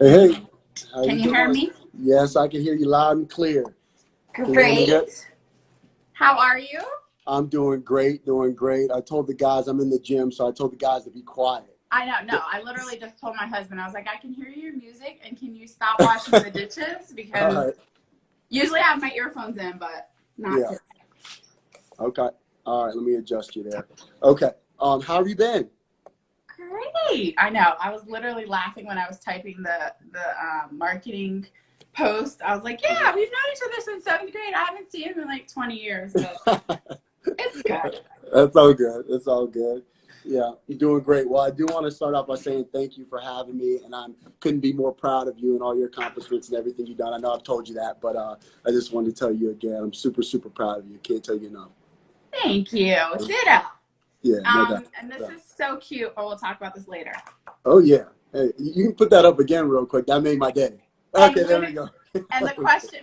Hey, hey, how Can you you hear doing? me? Yes, I can hear you loud and clear. Can you hear me good? Great. How are you? I'm doing great, doing great. I told the guys I'm in the gym, so I told the guys to be quiet. I know. No, I literally just told my husband, I was like, I can hear your music, and can you stop washing the dishes? All Because right. usually I have my earphones in, but not Yeah. today. Okay. All right. Let me adjust you there. Okay. How have you been? Great. I know. I was literally laughing when I was typing the marketing post. I was like, yeah, we've known each other since seventh grade. I haven't seen him in like 20 years, but it's good. That's all good. It's all good. Yeah, you're doing great. Well, I do want to start off by saying thank you for having me, and I couldn't be more proud of you and all your accomplishments and everything you've done. I know I've told you that, but I just wanted to tell you again, I'm super, super proud of you. Can't tell you enough. Thank you. Ditto. Yeah, no doubt. And this is so cute, but we'll talk about this later. Oh yeah. Hey, you can put that up again real quick. That made my day. Okay, there we go. And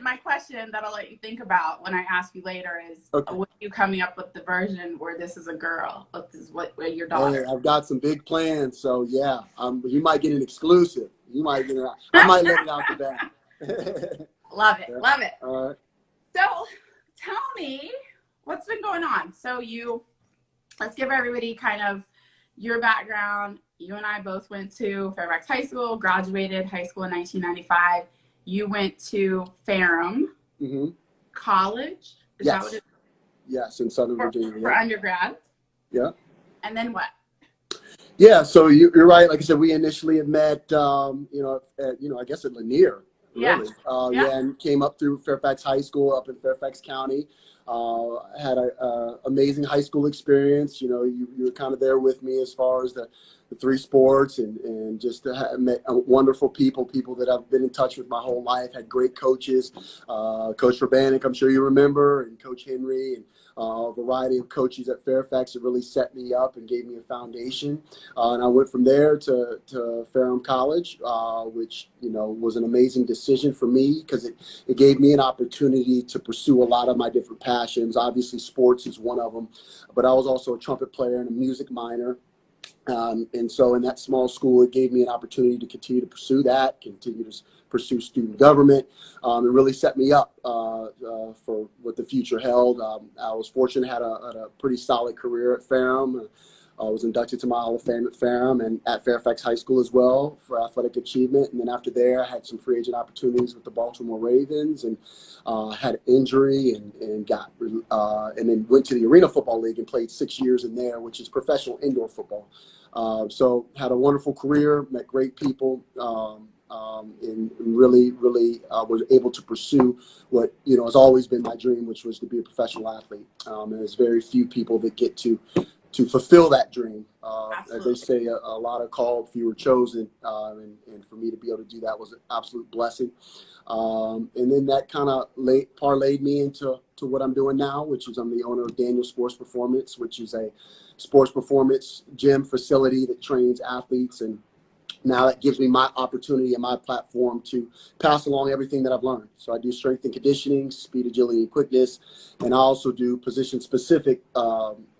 my question that I'll let you think about when I ask you later is, Okay. when you coming up with the version where this is a girl, this is what your daughter? Hey, I've got some big plans, so yeah, you might get an exclusive. You might get it. I might let it out the bag. Love it, Yeah. love it. All right. So, tell me what's been going on. So let's give everybody kind of your background. You and I both went to Fairfax High School, graduated high school in 1995. You went to Ferrum Mm-hmm. College. Is that what it is? Yes, in Southern Virginia. For undergrad. Yeah. And then what? Yeah. So you're right. Like I said, we initially had met, I guess at Lanier. Really. Yeah. And came up through Fairfax High School up in Fairfax County. Had a amazing high school experience. You know, you were kind of there with me as far as the three sports and just met wonderful people that I've been in touch with my whole life. Had great coaches, Coach Rabiah, I'm sure you remember, and Coach Henry, and a variety of coaches at Fairfax that really set me up and gave me a foundation. And I went from there to Ferrum College, which, was an amazing decision for me because it gave me an opportunity to pursue a lot of my different passions. Obviously, sports is one of them, but I was also a trumpet player and a music minor. And so in that small school, it gave me an opportunity to continue to pursue that, continue to pursue student government. It really set me up for what the future held. I was fortunate, had a pretty solid career at Ferrum. I was inducted to my Hall of Fame at Ferrum and at Fairfax High School as well for athletic achievement. And then after there, I had some free agent opportunities with the Baltimore Ravens and had an injury and then went to the Arena Football League and played 6 years in there, which is professional indoor football. So had a wonderful career, met great people, and really was able to pursue what, has always been my dream, which was to be a professional athlete. And there's very few people that get to fulfill that dream. As they say, a lot are called, few are chosen. And for me to be able to do that was an absolute blessing. And then that kind of parlayed me into what I'm doing now, which is I'm the owner of Danielle Sports Performance, which is a sports performance gym facility that trains athletes. And now that gives me my opportunity and my platform to pass along everything that I've learned. So I do strength and conditioning, speed, agility, and quickness. And I also do position-specific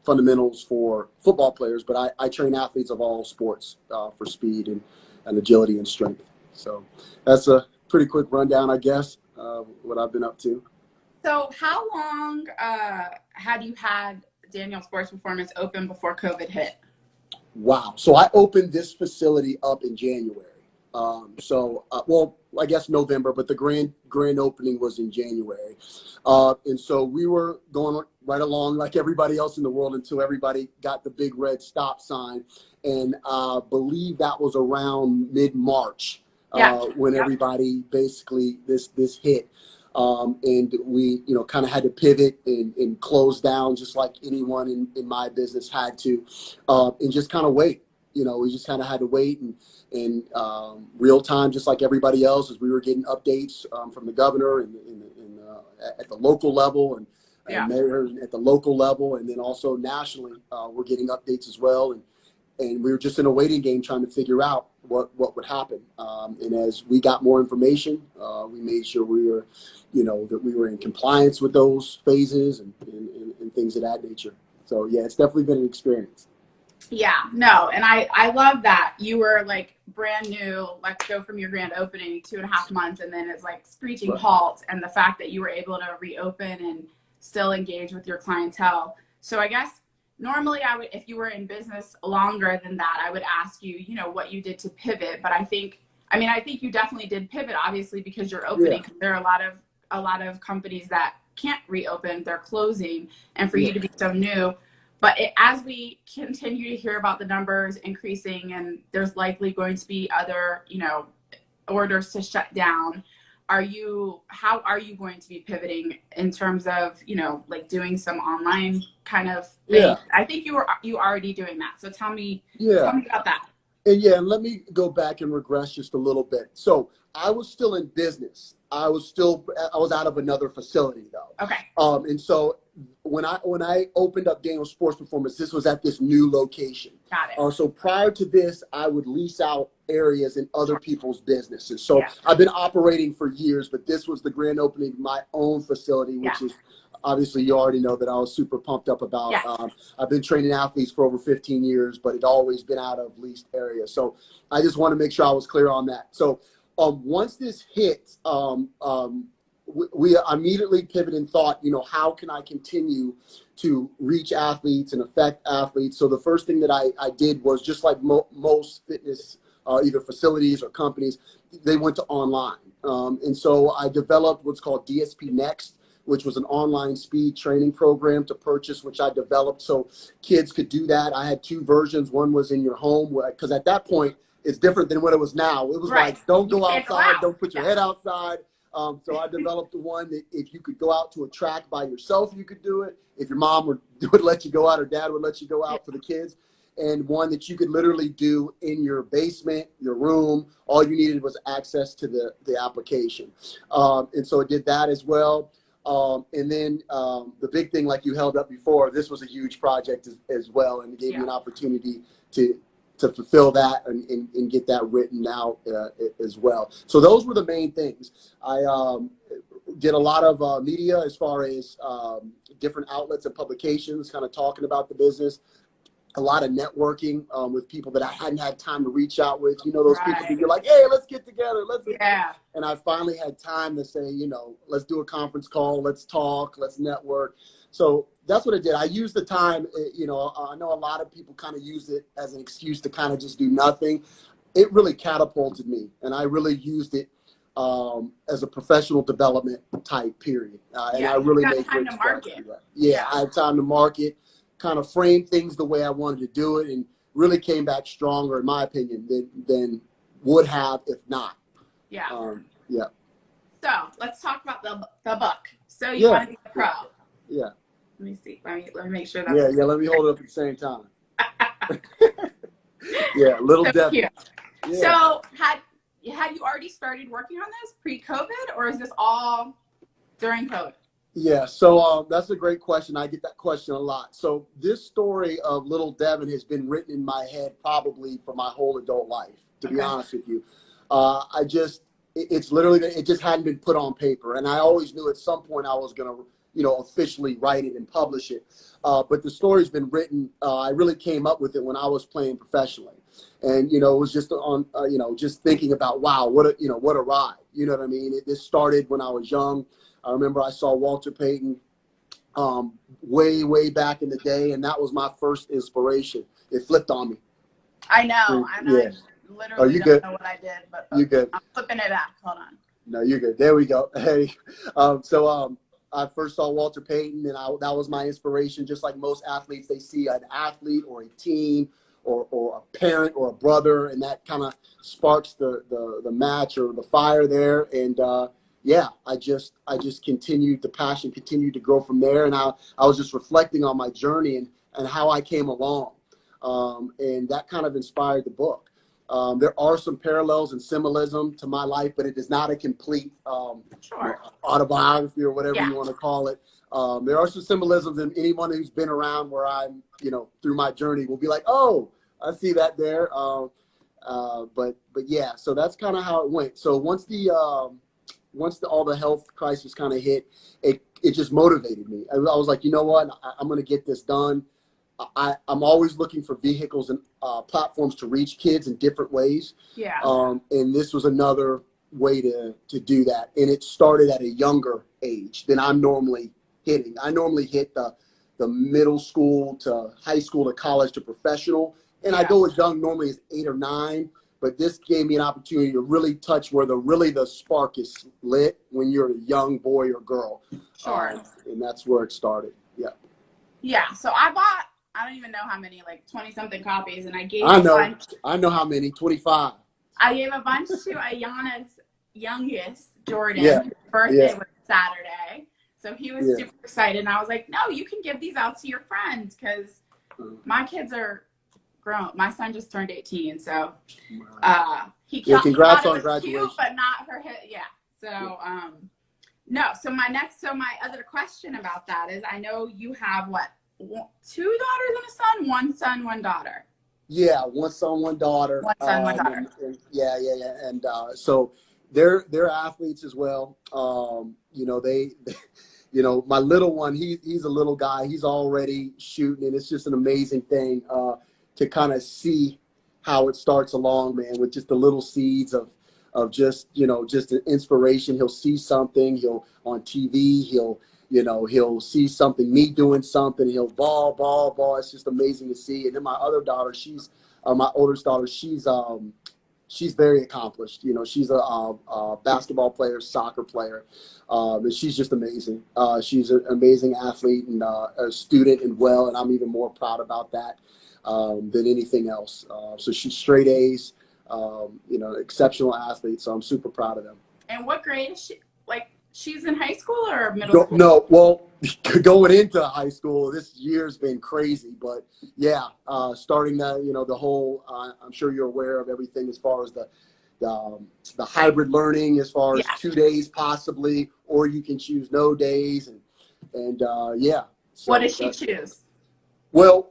fundamentals for football players, but I train athletes of all sports for speed and agility and strength. So that's a pretty quick rundown, I guess, what I've been up to. So how long had you had Danielle Sports Performance open before COVID hit? Wow. So I opened this facility up in January. I guess November, but the grand opening was in January. And so we were going right along like everybody else in the world until everybody got the big red stop sign. And I believe that was around mid-March when everybody basically this hit. And we, kind of had to pivot and close down just like anyone in my business had to, and just kind of wait. We just kind of had to wait and real time, just like everybody else, as we were getting updates from the governor and at the local level and mayor at the local level, and then also nationally, we're getting updates as well. And we were just in a waiting game trying to figure out what would happen. And as we got more information, we made sure we were, that we were in compliance with those phases and things of that nature. So, yeah, it's definitely been an experience. Yeah, no, and I love that you were like brand new. Let's go from your grand opening 2.5 months, and then it's like screeching halt. And the fact that you were able to reopen and still engage with your clientele. So I guess normally I would, if you were in business longer than that, I would ask you, you know, what you did to pivot. But I think you definitely did pivot, obviously, because you're opening. Yeah. There are a lot of companies that can't reopen; they're closing, and for you to be so new. But as we continue to hear about the numbers increasing, and there's likely going to be other, you know, orders to shut down, how are you going to be pivoting in terms of, you know, like doing some online kind of thing? Yeah. I think you already doing that. So tell me about that. And let me go back and regress just a little bit. So I was still in business. I was out of another facility though. Okay. And so when I opened up Danielle Sports Performance, this was at this new location. Got it. So prior to this, I would lease out areas in other people's businesses. So I've been operating for years, but this was the grand opening of my own facility, which is obviously you already know that I was super pumped up about. I've been training athletes for over 15 years, but it always been out of leased areas. So I just want to make sure I was clear on that. So once this hit, we immediately pivoted and thought, you know, how can I continue to reach athletes and affect athletes? So the first thing that I did was, just like most fitness, either facilities or companies, they went to online. And so I developed what's called DSP Next, which was an online speed training program to purchase, which I developed so kids could do that. I had 2 versions. One was in your home, because at that point, it's different than what it was now. It was like, don't go outside, don't put your head outside. So I developed the one that if you could go out to a track by yourself, you could do it. If your mom would let you go out, or dad would let you go out for the kids. And one that you could literally do in your basement, your room. All you needed was access to the application. And so it did that as well. And then the big thing, like you held up before, this was a huge project as well. And it gave me an opportunity to fulfill that and get that written out as well. So those were the main things. I did a lot of media as far as different outlets and publications, kind of talking about the business. A lot of networking with people that I hadn't had time to reach out with. You know, those people that you're like, hey, let's get together. And I finally had time to say, you know, let's do a conference call. Let's talk. Let's network. So that's what I did. I used the time, you know, I know a lot of people kind of use it as an excuse to kind of just do nothing. It really catapulted me, and I really used it as a professional development type period. And I really made great strides. I had time to market, kind of frame things the way I wanted to do it, and really came back stronger, in my opinion, than would have if not. So let's talk about the book. So you want to be a pro. Let me see. Let me make sure that's let me hold it up at the same time. Little so Devin. So had you already started working on this pre-COVID, or is this all during COVID? So that's a great question. I get that question a lot. So this story of little Devin has been written in my head probably for my whole adult life, to be honest with you. It's literally, it just hadn't been put on paper. And I always knew at some point I was going to, you know, officially write it and publish it. But the story's been written. I really came up with it when I was playing professionally. And, you know, it was just on, you know, just thinking about, wow, what a ride. You know what I mean? This started when I was young. I remember I saw Walter Payton way back in the day, and that was my first inspiration. It flipped on me. I know. I literally don't know what I did, but you good. I'm flipping it back. Hold on. No, you're good. There we go. Hey, I first saw Walter Payton, and that was my inspiration. Just like most athletes, they see an athlete or a team or a parent or a brother, and that kind of sparks the match or the fire there. And I just continued, the passion continued to grow from there. And I was just reflecting on my journey and how I came along. And that kind of inspired the book. There are some parallels and symbolism to my life, but it is not a complete autobiography or whatever you want to call it. There are some symbolisms, and anyone who's been around where I'm, you know, through my journey will be like, oh, I see that there. But yeah, so that's kind of how it went. So once all the health crisis kind of hit, it just motivated me. I was like, you know what, I'm going to get this done. I'm always looking for vehicles and platforms to reach kids in different ways. Yeah. And this was another way to do that. And it started at a younger age than I'm normally hitting. I normally hit the middle school to high school to college to professional. And I go as young normally as 8 or 9. But this gave me an opportunity to really touch where the spark is lit when you're a young boy or girl. Sure. And that's where it started. Yeah. Yeah. So I don't even know how many, like 20 something copies. And I gave I a know. bunch. I know how many, 25. I gave a bunch to Ayana's youngest, Jordan. His birthday was Saturday. So he was super excited. And I was like, no, you can give these out to your friends because my kids are grown. My son just turned 18. So congrats thought on it was graduation. cute, but not for his. Yeah. So, no. So my other question about that is I know you have 2 daughters and a son? 1 son, 1 daughter. Yeah, 1 son, 1 daughter. 1 son, 1 daughter. And and so they're athletes as well. They my little one, he's a little guy. He's already shooting, and it's just an amazing thing to kind of see how it starts along, man, with just the little seeds of just an inspiration. He'll see something, on TV, he'll see something, me doing something, he'll ball. It's just amazing to see. And then my other daughter, my oldest daughter, she's very accomplished. She's a basketball player, soccer player, and she's just amazing. She's an amazing athlete and a student and I'm even more proud about that than anything else. So she's straight A's, exceptional athlete. So I'm super proud of them. And what grade is she? Like, she's in high school or middle school? No, well, going into high school, this year's been crazy. But yeah, starting the whole. I'm sure you're aware of everything as far as the hybrid learning, as far as 2 days possibly, or you can choose no days, and yeah. So what does she choose? Well,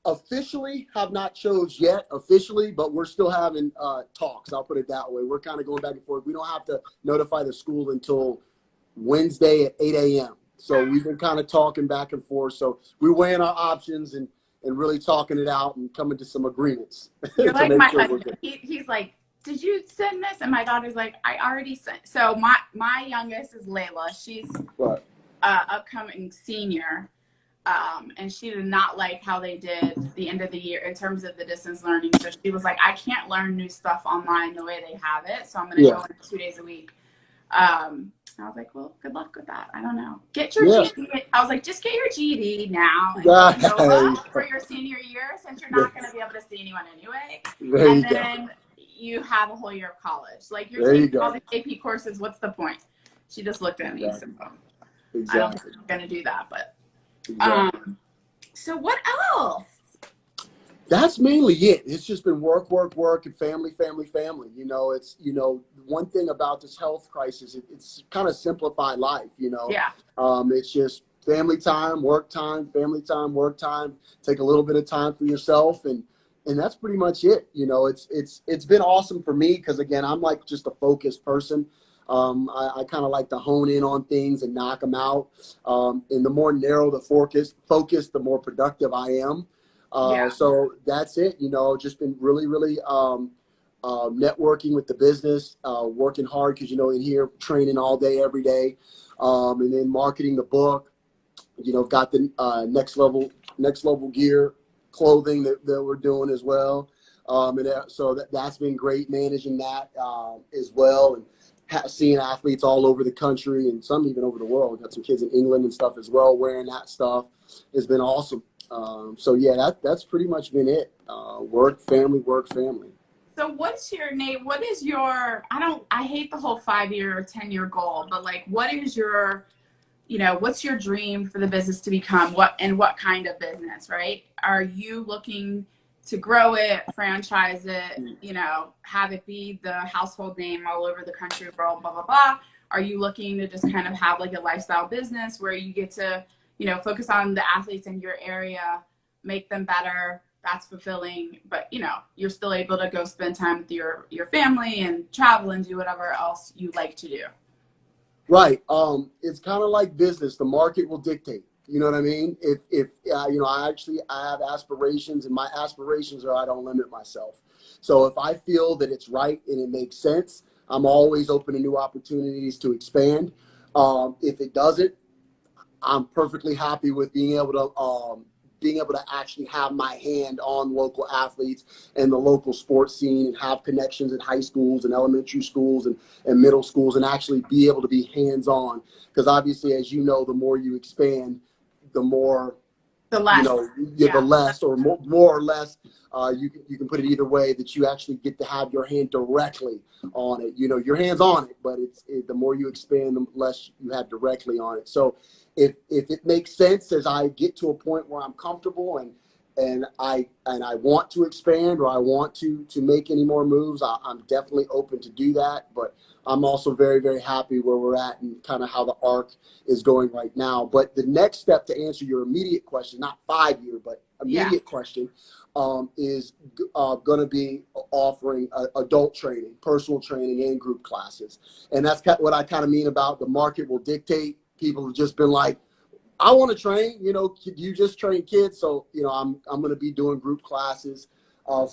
officially have not chose yet officially, but we're still having talks. I'll put it that way. We're kind of going back and forth. We don't have to notify the school until Wednesday at 8 a.m. So we've been kind of talking back and forth. So we're weighing our options and really talking it out and coming to some agreements. You're like my husband. He's like, did you send this? And my daughter's like, I already sent. So my youngest is Layla. She's upcoming senior. And she did not like how they did the end of the year in terms of the distance learning. So she was like, I can't learn new stuff online the way they have it. So I'm going to go in 2 days a week. I was like, well, good luck with that. I don't know. Get your GED. I was like, just get your GED now and go for your senior year since you're not going to be able to see anyone anyway. And then you have a whole year of college. Like, you're taking all the AP courses. What's the point? She just looked at me. So I don't think I'm going to do that, but. So what else? That's mainly it. It's just been work, and family. It's, one thing about this health crisis, it's kind of simplified life, It's just family time, work time, family time, work time. Take a little bit of time for yourself, and that's pretty much it. It's been awesome for me because, again, I'm like just a focused person. I kind of like to hone in on things and knock them out. And the more narrow the focus, the more productive I am. So that's it. Just been really, networking with the business, working hard because, in here, training all day, every day. And then marketing the book, got the next level gear, clothing that we're doing as well. So that's been great, managing that as well. And seeing athletes all over the country and some even over the world. Got some kids in England and stuff as well wearing that stuff. It's been awesome. So yeah, that's pretty much been it. Work, family. So what's your name? What is your, I hate the whole 5-year or 10-year goal, but like, what is your, what's your dream for the business to become? What kind of business, right? Are you looking to grow it, franchise it, have it be the household name all over the country, world, blah, blah, blah? Are you looking to just kind of have like a lifestyle business where you get to, focus on the athletes in your area, make them better? That's fulfilling, but you're still able to go spend time with your family and travel and do whatever else you like to do. Right. It's kind of like business. The market will dictate. You know what I mean? If you know, I have aspirations, and my aspirations are I don't limit myself. So if I feel that it's right and it makes sense, I'm always open to new opportunities to expand. If it doesn't, I'm perfectly happy with being able to actually have my hand on local athletes and the local sports scene, and have connections in high schools and elementary schools and middle schools, and actually be able to be hands-on. Because obviously, as you know, the more you expand, the more, The less. you know, Yeah. the less, or more or less, you can put it either way, that you actually get to have your hand directly on it. You know, your hand's on it, but the more you expand, the less you have directly on it. So if it makes sense, as I get to a point where I'm comfortable and I want to expand, or I want to make any more moves, I'm definitely open to do that. But I'm also very, very happy where we're at and kind of how the arc is going right now. But the next step, to answer your immediate question, not 5-year, but immediate question, is going to be offering adult training, personal training, and group classes. And that's what I kind of mean about the market will dictate. People have just been like, I want to train, you know, you just train kids. So, you know, I'm going to be doing group classes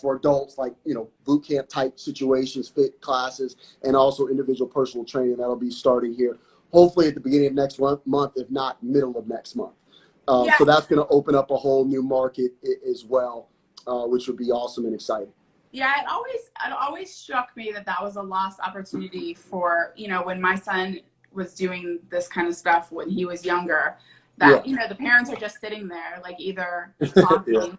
for adults, like, you know, boot camp type situations, fit classes, and also individual personal training. That'll be starting here, hopefully at the beginning of next month, if not middle of next month. So that's going to open up a whole new market as well, which would be awesome and exciting. Yeah, it always struck me that was a lost opportunity for, you know, when my son was doing this kind of stuff when he was younger, that, you know, the parents are just sitting there, like, either talking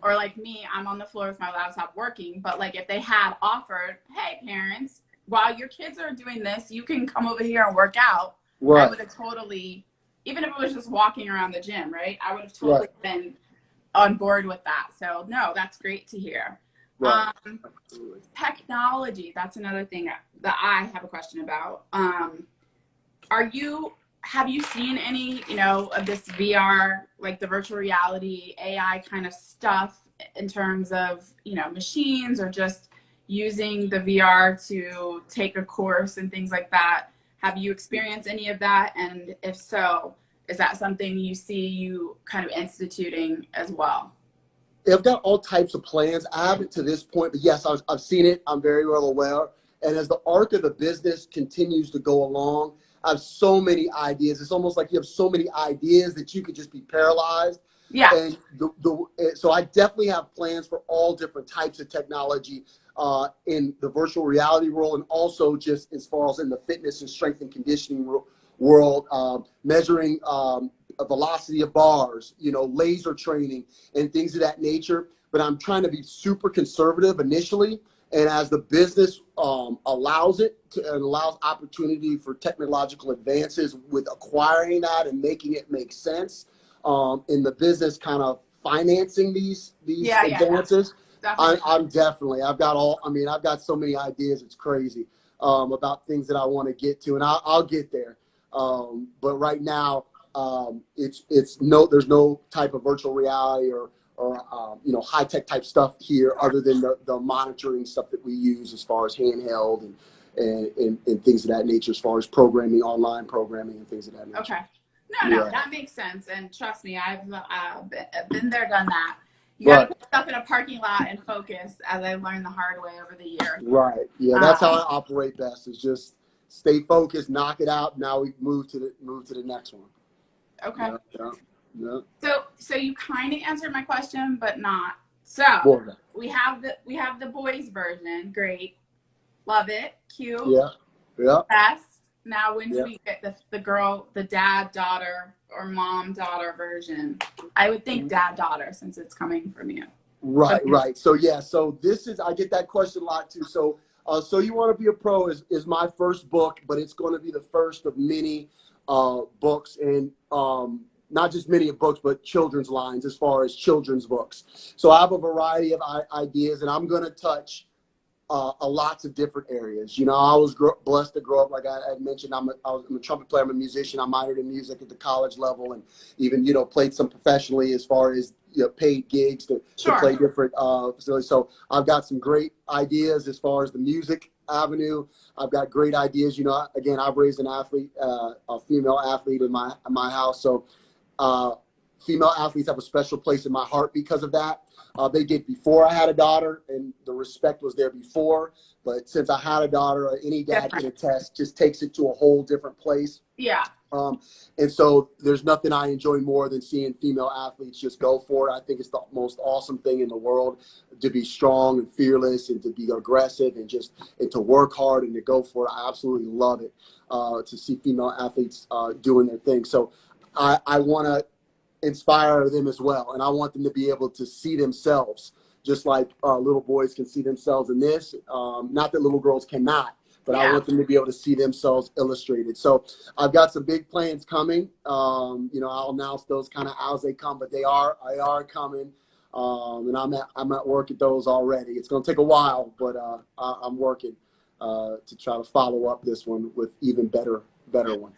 or, like me, I'm on the floor with my laptop working. But, like, if they had offered, hey, parents, while your kids are doing this, you can come over here and work out. Right. I would have totally, even if it was just walking around the gym, right? I would have totally been on board with that. So, no, that's great to hear. Right. Technology, that's another thing that I have a question about. Have you seen any, you know, of this VR, like the virtual reality, AI kind of stuff in terms of, you know, machines, or just using the VR to take a course and things like that? Have you experienced any of that? And if so, is that something you see you kind of instituting as well? I've got all types of plans. I haven't to this point, but yes, I've seen it. I'm very well aware. And as the arc of the business continues to go along, I have so many ideas. It's almost like you have so many ideas that you could just be paralyzed. Yeah. And so I definitely have plans for all different types of technology in the virtual reality world, and also just as far as in the fitness and strength and conditioning world, measuring a velocity of bars, you know, laser training and things of that nature. But I'm trying to be super conservative initially. And as the business allows it to, and allows opportunity for technological advances with acquiring that and making it make sense in the business, kind of financing these advances. I'm definitely, I've got so many ideas. It's crazy about things that I want to get to, and I'll get there. But right now, there's no type of virtual reality or you know, high tech type stuff here, other than the monitoring stuff that we use as far as handheld and things of that nature, as far as programming, online programming and things of that nature. Okay. No, that makes sense. And trust me, I've been there, done that. You got to put stuff in a parking lot and focus, as I learned the hard way over the years. Right. Yeah, that's how I operate best, is just stay focused, knock it out. Now we move to the next one. Okay. Yeah. So you kind of answered my question, but not. So we have the boys version. Great. Love it. Cute. Yeah. Best. Now when do we get the dad, daughter, or mom, daughter version? I would think dad, daughter, since it's coming from you. Right. So I get that question a lot too. So You Want to Be a Pro is my first book, but it's going to be the first of many books, and not just many books, but children's lines as far as children's books. So I have a variety of ideas, and I'm going to touch lots of different areas. You know, I was blessed to grow up, like I had mentioned, I'm a trumpet player, I'm a musician. I minored in music at the college level, and even, you know, played some professionally as far as, you know, paid gigs to play different facilities. So I've got some great ideas as far as the music avenue. I've got great ideas. You know, again, I've raised an athlete, a female athlete in my house. So Female athletes have a special place in my heart because of that. They did before I had a daughter, and the respect was there before. But since I had a daughter, any dad can attest, just takes it to a whole different place. Yeah. And so there's nothing I enjoy more than seeing female athletes just go for it. I think it's the most awesome thing in the world to be strong and fearless and to be aggressive and to work hard and to go for it. I absolutely love it to see female athletes doing their thing. So I want to inspire them as well. And I want them to be able to see themselves just like little boys can see themselves in this. Not that little girls cannot, but I want them to be able to see themselves illustrated. So I've got some big plans coming. I'll announce those kind of as they come, but they are coming. And I'm at work at those already. It's going to take a while, but I'm working to try to follow up this one with even better one.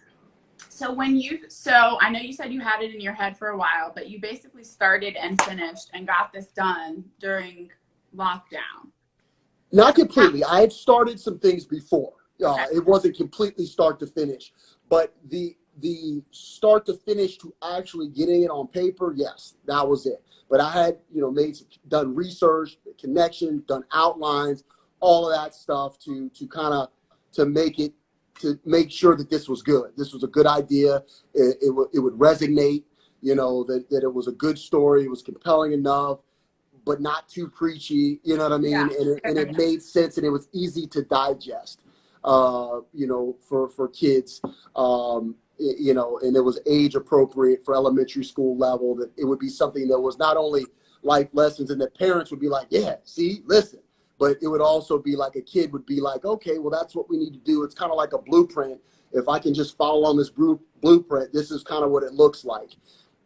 So I know you said you had it in your head for a while, but you basically started and finished and got this done during lockdown. Not completely. I had started some things before. It wasn't completely start to finish, but the start to finish to actually getting it on paper, yes, that was it. But I had, done research, connection, done outlines, all of that stuff to make sure that this was good. This was a good idea. It would resonate, that it was a good story. It was compelling enough, but not too preachy, you know what I mean? Yeah. And it made sense, and it was easy to digest, for kids, and it was age appropriate for elementary school level, that it would be something that was not only life lessons and that parents would be like, yeah, see, listen, but it would also be like a kid would be like, okay, well, that's what we need to do. It's kind of like a blueprint. If I can just follow on this blueprint, this is kind of what it looks like.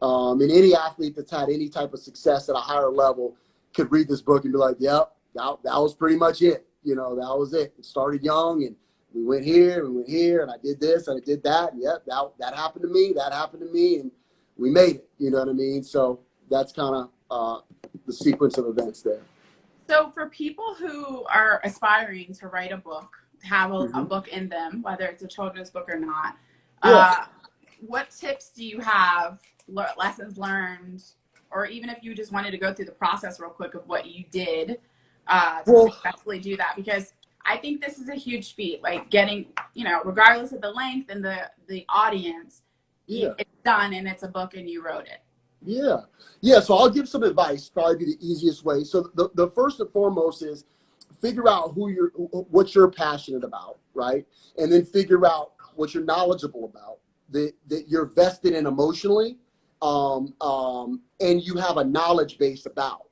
And any athlete that's had any type of success at a higher level could read this book and be like, yep, that was pretty much it. That was it. It started young, and we went here, and I did this, and I did that. And yep, that happened to me, and we made it. You know what I mean? So that's kind of the sequence of events there. So for people who are aspiring to write a book, have a book in them, whether it's a children's book or not, what tips do you have, lessons learned, or even if you just wanted to go through the process real quick of what you did to successfully do that? Because I think this is a huge feat, like getting, regardless of the length and the audience, it's done and it's a book and you wrote it. Yeah. So I'll give some advice, probably be the easiest way. So the first and foremost is figure out what you're passionate about, right? And then figure out what you're knowledgeable about, that you're vested in emotionally, and you have a knowledge base about,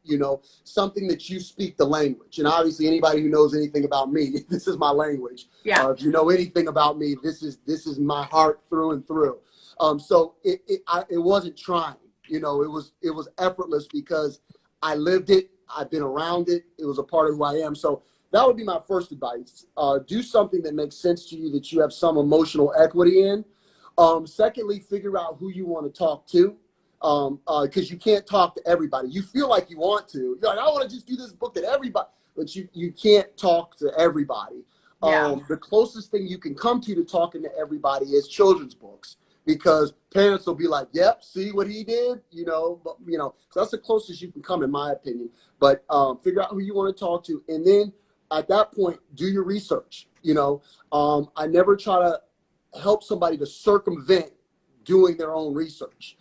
something that you speak the language. And obviously anybody who knows anything about me, this is my language. Yeah. If you know anything about me, this is my heart through and through. So it wasn't trying. It was effortless because I lived it. I've been around it. It was a part of who I am. So that would be my first advice. Do something that makes sense to you, that you have some emotional equity in. Secondly, figure out who you want to talk to, because you can't talk to everybody. You feel like you want to. You're like, I want to just do this book to everybody, but you can't talk to everybody. The closest thing you can come to talking to everybody is children's books. Because parents will be like, yep, see what he did, so that's the closest you can come, in my opinion. But figure out who you want to talk to. And then at that point, do your research. I never try to help somebody to circumvent doing their own research.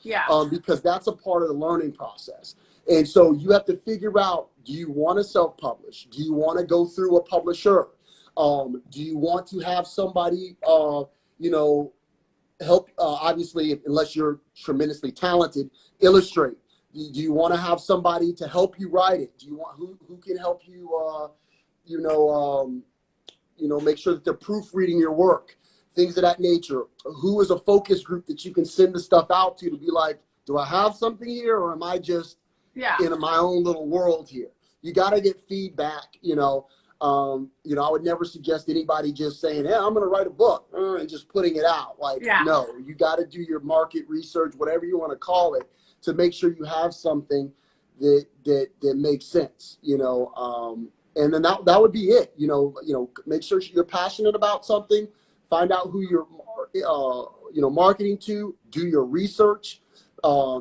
Because that's a part of the learning process. And so you have to figure out, do you want to self-publish? Do you want to go through a publisher? Do you want to have somebody, help, obviously, unless you're tremendously talented, illustrate? Do you want to have somebody to help you write it? Do you want who can help you, make sure that they're proofreading your work, things of that nature? Who is a focus group that you can send the stuff out to be like, do I have something here, or am I just in my own little world here? You got to get feedback, I would never suggest anybody just saying, hey, I'm going to write a book and just putting it out. No, you got to do your market research, whatever you want to call it, to make sure you have something that makes sense, and then that would be it. Make sure you're passionate about something, find out who you're, marketing to, do your research,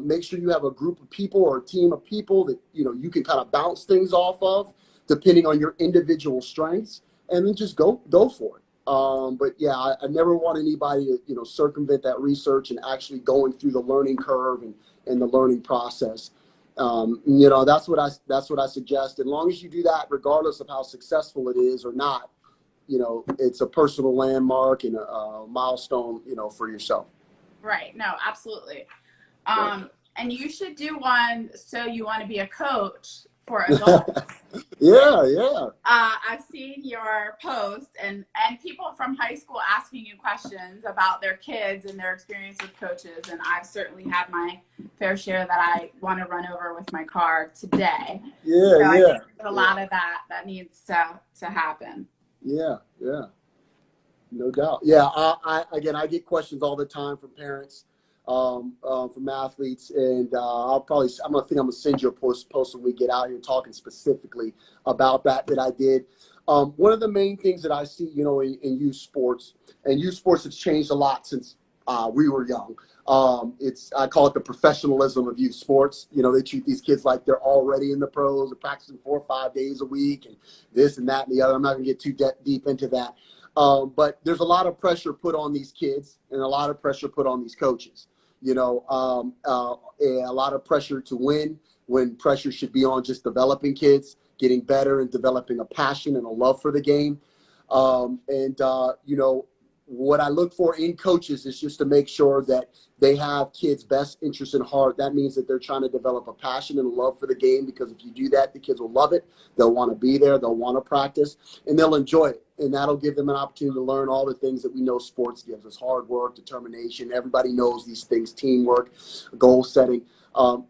Make sure you have a group of people or a team of people that, you can kind of bounce things off of depending on your individual strengths, and then just go for it. But yeah, I never want anybody to, circumvent that research and actually going through the learning curve and the learning process. That's what I suggest. As long as you do that, regardless of how successful it is or not, it's a personal landmark and a milestone, for yourself. Right. No, absolutely. Right. And you should do one. So you want to be a coach for adults. Yeah. I've seen your post and people from high school asking you questions about their kids and their experience with coaches. And I've certainly had my fair share that I want to run over with my car today. Yeah, so I think there's a yeah. lot of that needs to happen. Yeah. No doubt. Yeah. I get questions all the time from parents, from athletes, and I'm gonna send you a post when we get out here talking specifically about that I did. One of the main things that I see, in youth sports, and youth sports has changed a lot since we were young. I call it the professionalism of youth sports. They treat these kids like they're already in the pros, they're practicing 4 or 5 days a week, and this and that and the other. I'm not gonna get too deep into that. But there's a lot of pressure put on these kids and a lot of pressure put on these coaches, and a lot of pressure to win when pressure should be on just developing kids, getting better and developing a passion and a love for the game. What I look for in coaches is just to make sure that they have kids' best interest in heart. That means that they're trying to develop a passion and a love for the game, because if you do that, the kids will love it. They'll want to be there. They'll want to practice, and they'll enjoy it. And that'll give them an opportunity to learn all the things that we know sports gives us: hard work, determination. Everybody knows these things: teamwork, goal setting.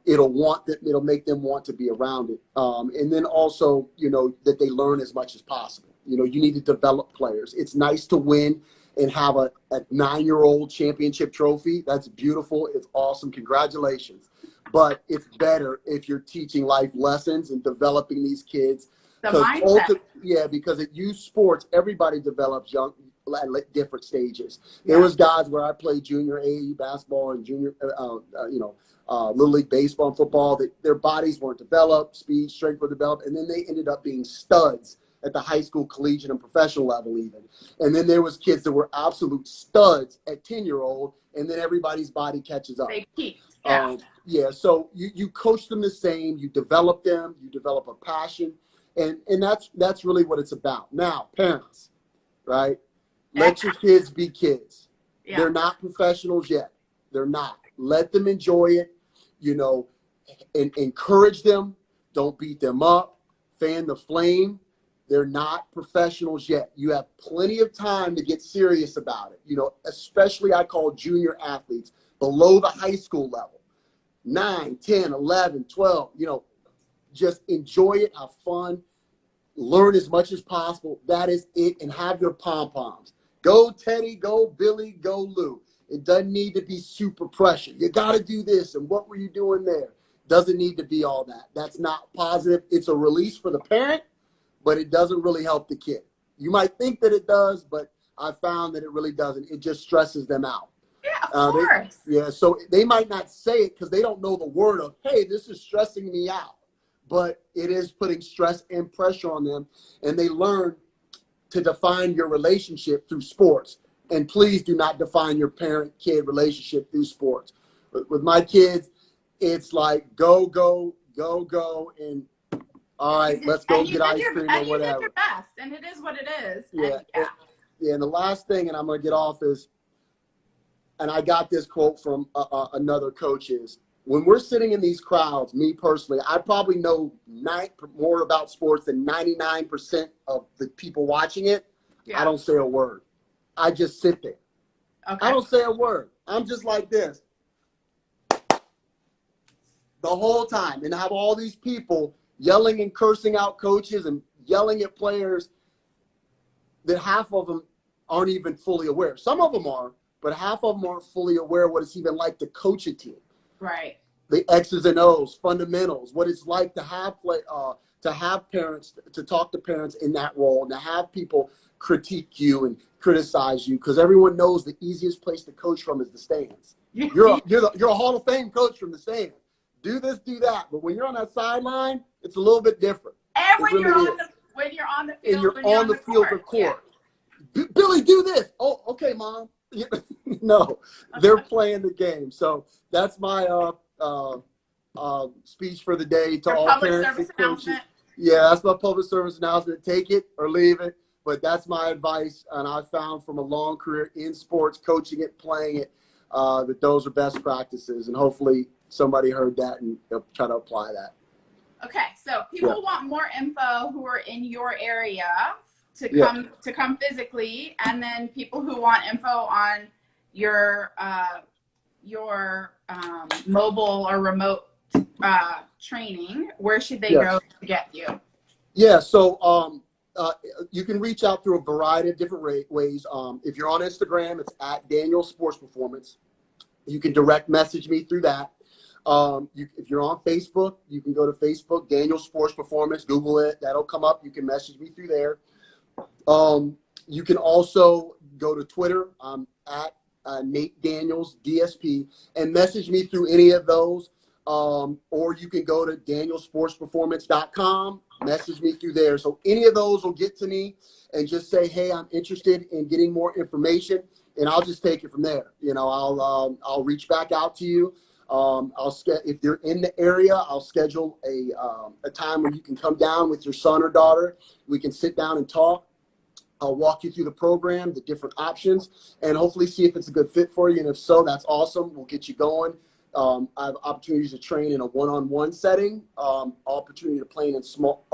It'll make them want to be around it. And then also, that they learn as much as possible. You need to develop players. It's nice to win and have a 9-year-old championship trophy. That's beautiful. It's awesome. Congratulations. But it's better if you're teaching life lessons and developing these kids. The mindset. Because at youth sports, everybody develops young at different stages. There was guys where I played junior AAU basketball and junior, Little League baseball and football, that their bodies weren't developed, speed, strength were developed, and then they ended up being studs at the high school, collegiate, and professional level even. And then there was kids that were absolute studs at 10-year-old, and then everybody's body catches up. They peaked. So you coach them the same, you develop them, you develop a passion, and that's really what it's about. Now, parents, right? Let your kids be kids. Yeah. They're not professionals yet. They're not. Let them enjoy it, and encourage them. Don't beat them up. Fan the flame. They're not professionals yet. You have plenty of time to get serious about it. Especially I call junior athletes below the high school level. 9, 10, 11, 12, just enjoy it, have fun, learn as much as possible. That is it, and have your pom-poms. Go Teddy, go Billy, go Lou. It doesn't need to be super pressure. You got to do this, and what were you doing there? Doesn't need to be all that. That's not positive. It's a release for the parent, but it doesn't really help the kid. You might think that it does, but I found that it really doesn't. It just stresses them out. Yeah, of course. So they might not say it because they don't know the word of, hey, this is stressing me out. But it is putting stress and pressure on them, and they learn to define your relationship through sports. And please do not define your parent-kid relationship through sports. With my kids, it's like go, and all right, let's go get ice cream or whatever. You did your best, and it is what it is. And the last thing, and I'm going to get off, is, and I got this quote from another coach, is, when we're sitting in these crowds, me personally, I probably know more about sports than 99% of the people watching it. Yeah. I don't say a word. I just sit there. Okay. I don't say a word. I'm just like this the whole time, and I have all these people yelling and cursing out coaches and yelling at players that half of them aren't even fully aware. Some of them are, but half of them aren't fully aware what it's even like to coach a team. Right. The X's and O's, fundamentals, what it's like to have parents, to talk to parents in that role, and to have people critique you and criticize you, because everyone knows the easiest place to coach from is the stands. You're a Hall of Fame coach from the stand. Do this, do that. But when you're on that sideline, it's a little bit different. And when you're on the field, and you're on the field or court. Yeah. Billy, do this. Oh, okay, Mom. No, they're playing the game. So that's my speech for the day to all parents and coaches. Yeah, that's my public service announcement. Take it or leave it. But that's my advice, and I found from a long career in sports, coaching it, playing it, that those are best practices. And hopefully somebody heard that and they'll try to apply that. Okay, so people want more info who are in your area to come physically, and then people who want info on your mobile or remote training, where should they go to get you? Yeah, so you can reach out through a variety of different ways. If you're on Instagram, it's at Danielle Sports Performance. You can direct message me through that. If you're on Facebook, you can go to Facebook, Danielle Sports Performance, Google it, that'll come up. You can message me through there. You can also go to Twitter, at Nate Daniels, DSP, and message me through any of those. Or you can go to danielsportsperformance.com, message me through there. So any of those will get to me and just say, hey, I'm interested in getting more information, and I'll just take it from there. You know, I'll reach back out to you. If you're in the area, I'll schedule a time where you can come down with your son or daughter. We can sit down and talk. I'll walk you through the program, the different options, and hopefully see if it's a good fit for you. And if so, that's awesome. We'll get you going. I have opportunities to train in a one-on-one setting, opportunity to train in small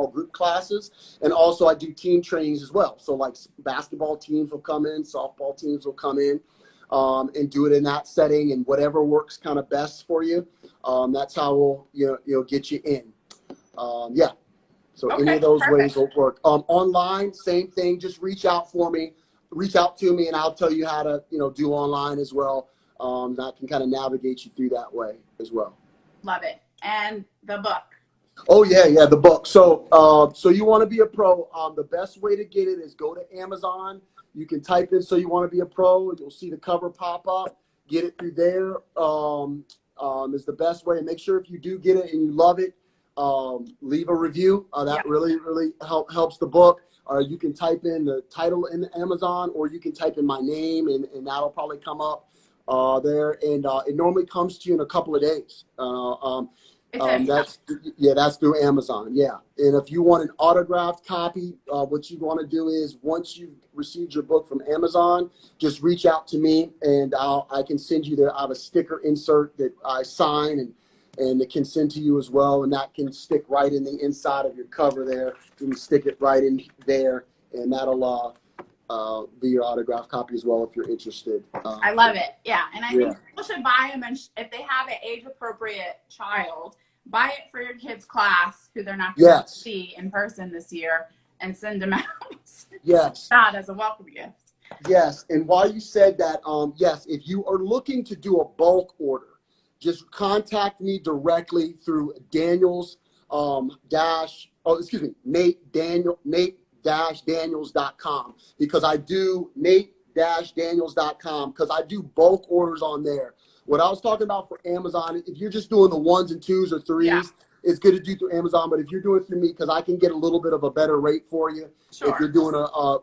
group classes, and also I do team trainings as well. So like basketball teams will come in, softball teams will come in, and do it in that setting, and whatever works kind of best for you. That's how we'll get you in. So any of those ways will work. Online, same thing. Just reach out to me, and I'll tell you how to do online as well. That can kind of navigate you through that way as well. Love it. And the book. Oh yeah, the book. So you want to be a pro. The best way to get it is go to Amazon. You can type in "so you want to be a pro," and you'll see the cover pop up. Get it through there. Is the best way. And make sure if you do get it and you love it, leave a review. That really helps the book. You can type in the title in Amazon, or you can type in my name, and that'll probably come up there. And it normally comes to you in a couple of days. That's through Amazon. Yeah. And if you want an autographed copy, what you want to do is once you've received your book from Amazon, just reach out to me, and I can send you there. I have a sticker insert that I sign and it can send to you as well. And that can stick right in the inside of your cover there. You can stick it right in there, and that'll be your autographed copy as well if you're interested. I love it. Yeah. And I think people should buy them, and if they have an age appropriate child, buy it for your kid's class who they're not going to see in person this year, and send them out. Yes. That as a welcome gift. Yes. And while you said that, yes, if you are looking to do a bulk order, just contact me directly through Nate-Daniels.com, because I do Nate-Daniels.com, because I do bulk orders on there. What I was talking about for Amazon, if you're just doing the 1s and 2s or 3s, it's good to do through Amazon. But if you're doing it through me, because I can get a little bit of a better rate for you if you're doing a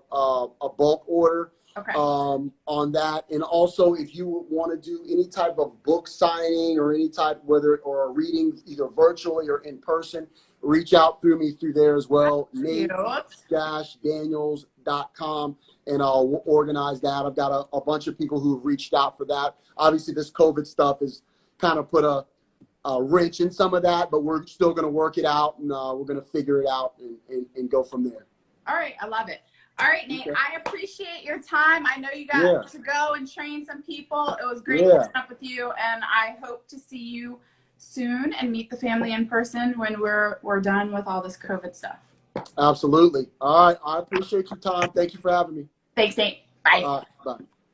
bulk order on that. And also, if you want to do any type of book signing or any type, whether or a reading, either virtually or in person, reach out through me through there as well. Nate-Daniels.com, and I'll organize that. I've got a bunch of people who have reached out for that. Obviously, this COVID stuff has kind of put a wrench in some of that, but we're still going to work it out, and we're going to figure it out and go from there. All right. I love it. All right, Nate, I appreciate your time. I know you got to go and train some people. It was great catching up with you, and I hope to see you soon and meet the family in person when we're done with all this COVID stuff. Absolutely. All right. I appreciate your time. Thank you for having me. Thanks, Nate. Bye. Bye.